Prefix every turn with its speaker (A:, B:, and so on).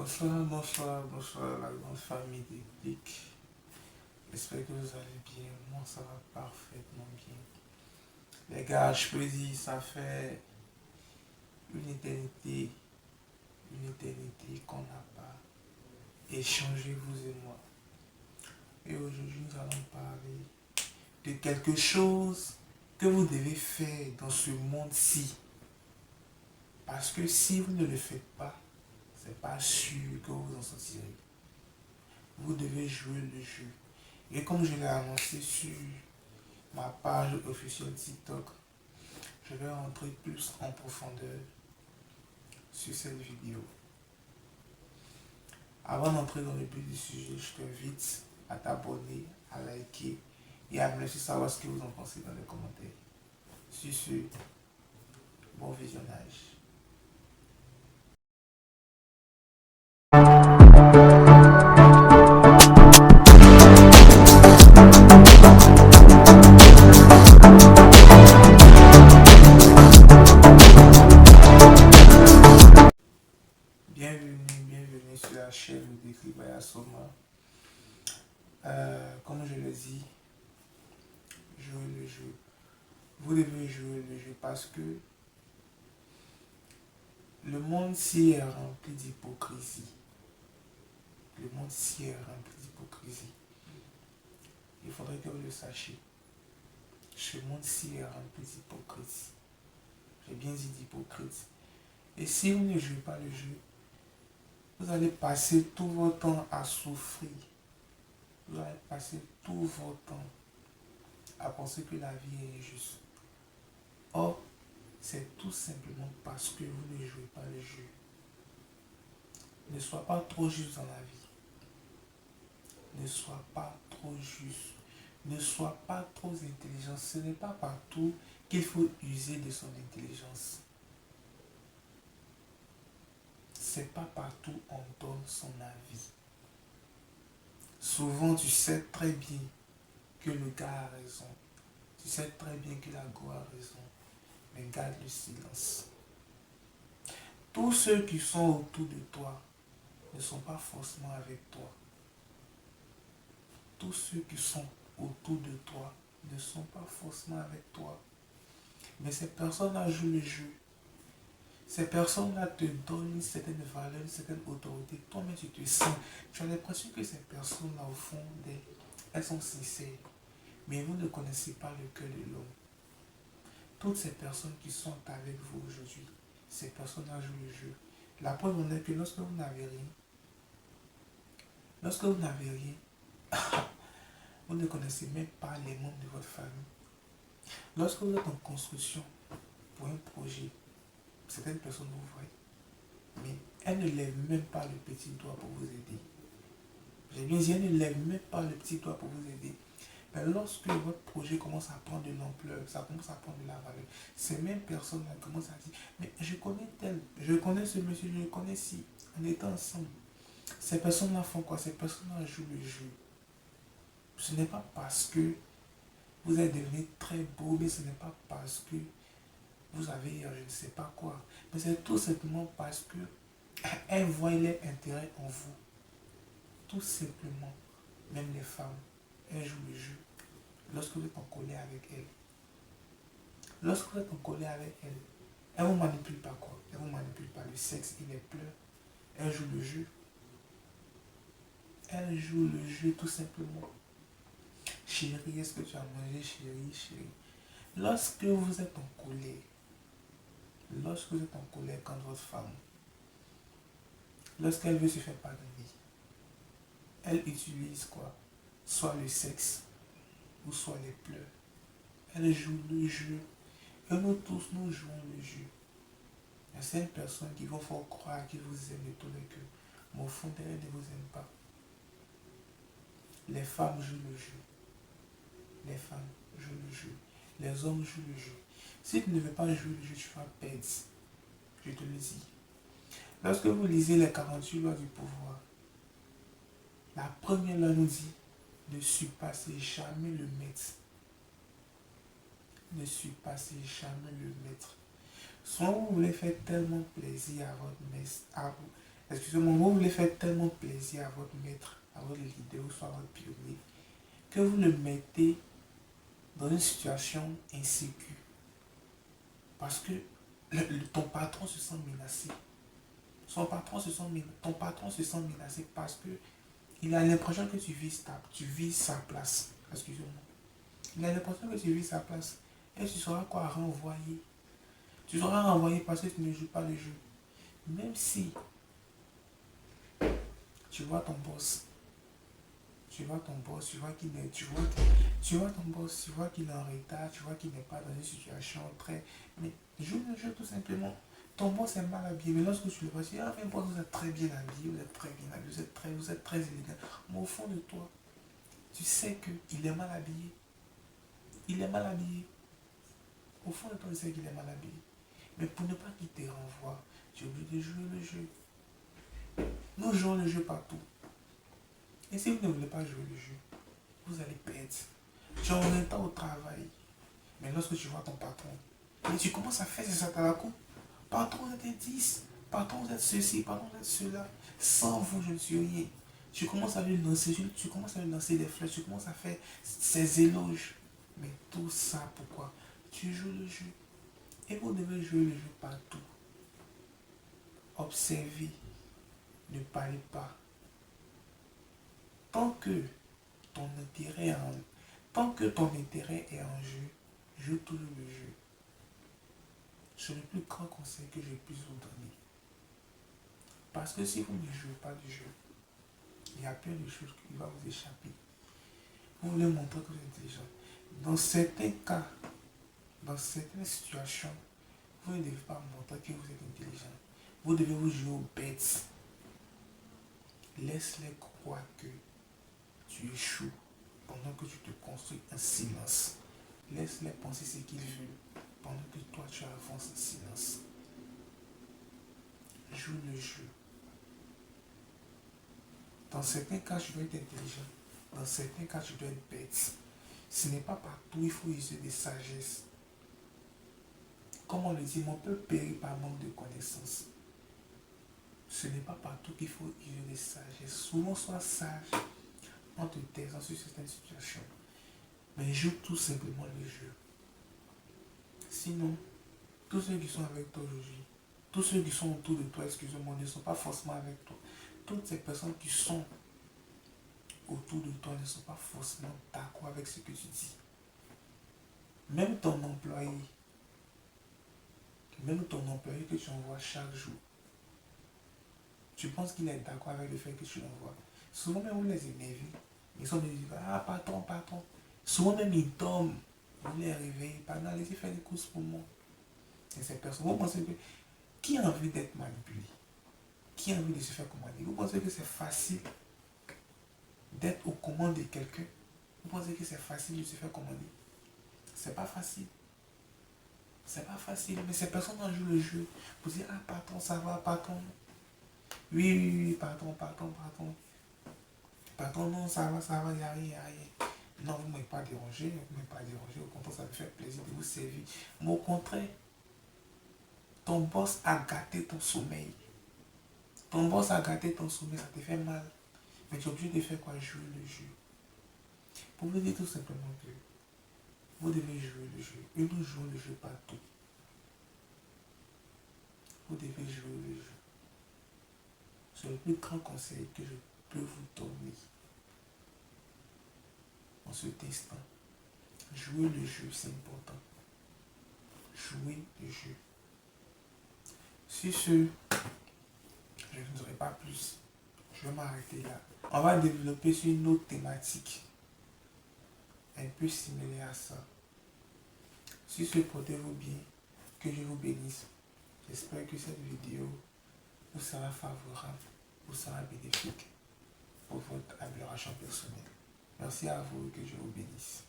A: Bonsoir la grande famille d'Epic. J'espère que vous allez bien. Moi, ça va parfaitement bien. Les gars, je peux dire, ça fait une éternité, qu'on n'a pas échangé, vous et moi. Et aujourd'hui, nous allons parler de quelque chose que vous devez faire dans ce monde-ci. Parce que si vous ne le faites pas, c'est pas sûr que vous en sortirez. Vous devez jouer le jeu. Et comme je l'ai annoncé sur ma page officielle TikTok, je vais rentrer plus en profondeur sur cette vidéo. Avant d'entrer dans le but du sujet, je t'invite à t'abonner, à liker et à me laisser savoir ce que vous en pensez dans les commentaires. Sur ce, bon visionnage. Bienvenue sur la chaîne de Kribaya Soma. Comme je le dis, jouez le jeu. Vous devez jouer le jeu parce que le monde-ci est rempli d'hypocrisie. Le monde-ci est rempli d'hypocrisie. Il faudrait que vous le sachiez. Ce monde-ci est rempli d'hypocrisie. J'ai bien dit d'hypocrite. Et si vous ne jouez pas le jeu, vous allez passer tout votre temps à souffrir. Vous allez passer tout votre temps à penser que la vie est injuste. Or, c'est tout simplement parce que vous ne jouez pas le jeu. Ne sois pas trop juste dans la vie. Ne sois pas trop juste. Ne sois pas trop intelligent. Ce n'est pas partout qu'il faut user de son intelligence. C'est pas partout on donne son avis. Souvent, tu sais très bien que le gars a raison. Tu sais très bien que la go a raison. Mais garde le silence. Tous ceux qui sont autour de toi ne sont pas forcément avec toi. Tous ceux qui sont autour de toi ne sont pas forcément avec toi. Mais ces personnes-là jouent le jeu. Ces personnes-là te donnent une certaine valeur, une certaine autorité. Toi-même, tu te sens. Tu as l'impression que ces personnes-là, au fond, elles sont sincères. Mais vous ne connaissez pas le cœur de l'homme. Toutes ces personnes qui sont avec vous aujourd'hui, ces personnes-là jouent le jeu. La preuve en est que lorsque vous n'avez rien, vous ne connaissez même pas les membres de votre famille. Lorsque vous êtes en construction pour un projet, certaines personnes vous voient, mais elles ne lèvent même pas le petit doigt pour vous aider. J'ai bien dit, elles ne lèvent même pas le petit doigt pour vous aider. Mais lorsque votre projet commence à prendre de l'ampleur, ça commence à prendre de la valeur, ces mêmes personnes-là commencent à dire, mais je connais tel, je connais ce monsieur, je le connais si, on était ensemble. Ces personnes-là font quoi? Ces personnes-là jouent le jeu. Ce n'est pas parce que vous êtes devenu très beau, mais ce n'est pas parce que vous avez je ne sais pas quoi. Mais c'est tout simplement parce que elles voient leur intérêt en vous. Tout simplement. Même les femmes, elles jouent le jeu. Lorsque vous êtes en colère avec elles. Lorsque vous êtes en colère avec elles, elles ne vous manipulent pas quoi? Elles ne vous manipulent pas le sexe et les pleurs. Elles jouent le jeu. Elles jouent le jeu tout simplement. Chérie, est-ce que tu as mangé, chérie, chérie? Lorsque vous êtes en colère, contre votre femme, lorsqu'elle veut se faire pardonner, elle utilise quoi? Soit le sexe, ou soit les pleurs. Elle joue le jeu. Et nous tous, nous jouons le jeu. Il y a certaines personnes qui vont faire croire qu'ils vous aiment de tout le cœur. Mais au fond d'elles, elles ne vous aiment pas. Les femmes jouent le jeu. Les femmes jouent le jeu. Les hommes jouent le jeu. Si tu ne veux pas jouer le jeu, tu vas perdre. Je te le dis. Lorsque vous lisez les 48 lois du pouvoir, la première loi nous dit ne surpassez jamais le maître. Ne surpassez jamais le maître. Soit vous voulez faire tellement plaisir à votre maître, excusez-moi, vous voulez faire tellement plaisir à votre maître, à votre leader ou soit à votre pionnier, que vous le mettez dans une situation insécure. Parce que ton patron se sent menacé. Ton patron se sent menacé parce que il a l'impression que tu vis sa place. Excusez-moi. Il a l'impression que tu vis sa place. Et tu sauras quoi renvoyer. Tu seras renvoyé parce que tu ne joues pas le jeu. Même si tu vois ton boss, tu vois ton boss, tu vois ton boss, tu vois qu'il est en retard, tu vois qu'il n'est pas dans une situation très... Mais joue le jeu tout simplement. Ton boss est mal habillé, mais lorsque tu le vois, tu dis, ah mais boss, vous êtes très bien habillé, vous êtes très bien habillé, vous êtes très élégant. Mais au fond de toi, tu sais qu'il est mal habillé. Il est mal habillé. Au fond de toi, tu sais qu'il est mal habillé. Mais pour ne pas qu'il te renvoie, tu es obligé de jouer le jeu. Nous jouons le jeu partout. Et si vous ne voulez pas jouer le jeu, vous allez perdre. Tu es en retard au travail. Mais lorsque tu vois ton patron, et tu commences à faire ces atalakou, patron vous êtes un 10, patron vous êtes ceci, patron vous êtes cela. Sans vous, je ne suis rien. Tu commences à lui lancer des fleurs, tu commences à faire ces éloges. Mais tout ça, pourquoi? Tu joues le jeu. Et vous devez jouer le jeu partout. Observez, ne parlez pas. Tant que ton intérêt est en, tant que ton intérêt est en jeu, joue toujours le jeu. C'est le plus grand conseil que je puisse vous donner. Parce que si vous ne jouez pas du jeu, il y a plein de choses qui vont vous échapper. Vous voulez montrer que vous êtes intelligent. Dans certains cas, dans certaines situations, vous ne devez pas montrer que vous êtes intelligent. Vous devez vous jouer aux bêtes. Laisse-les croire que tu échoues pendant que tu te construis en silence. Laisse-les penser ce qu'ils veulent pendant que toi tu avances en silence. Joue le jeu. Dans certains cas, tu dois être intelligent. Dans certains cas, tu dois être bête. Ce n'est pas partout, il faut user des sagesses. Comme on le dit, mon peuple périt par manque de connaissances. Ce n'est pas partout qu'il faut user des sagesses. Souvent, sois sage en te taisant sur certaines situations. Mais joue tout simplement le jeu. Sinon, tous ceux qui sont avec toi aujourd'hui, tous ceux qui sont autour de toi, excusez-moi, ne sont pas forcément avec toi. Toutes ces personnes qui sont autour de toi ne sont pas forcément d'accord avec ce que tu dis. Même ton employé, que tu envoies chaque jour, tu penses qu'il est d'accord avec le fait que tu l'envoies. Souvent même vous les énervez. Ils sont des ah patron, patron. Souvent même ils dorment. Vous les réveillez. Pardon, allez-y faire des courses pour moi. Et ces personnes, vous pensez que qui a envie d'être manipulé? Qui a envie de se faire commander? Vous pensez que c'est facile d'être aux commandes de quelqu'un? Vous pensez que c'est facile de se faire commander? C'est pas facile. C'est pas facile. Mais ces personnes en jouent le jeu. Vous dites, ah patron, ça va, patron. Oui, oui, oui, patron, patron, patron. Patron, non, ça va, il n'y a rien, il n'y a rien. Non, vous ne m'avez pas dérangé, vous ne m'avez pas dérangé. Au contraire, ça me fait plaisir de vous servir. Mais au contraire, ton boss a gâté ton sommeil. Ton boss a gâté ton sommeil, ça te fait mal. Mais tu es obligé de faire quoi? Jouer le jeu. Pour vous dire tout simplement que vous devez jouer le jeu. Et nous jouons le jeu partout. Vous devez jouer le jeu. C'est le plus grand conseil que je peux vous donner en cet instant. Jouer le jeu, c'est important. Jouer le jeu. Sur ce, je ne dirai pas plus. Je vais m'arrêter là. On va développer sur une autre thématique un peu similaire à ça. Sur ce, portez-vous bien. Que je vous bénisse. J'espère que cette vidéo vous sera favorable, vous sera bénéfique pour votre amélioration personnelle. Merci à vous et que je vous bénisse.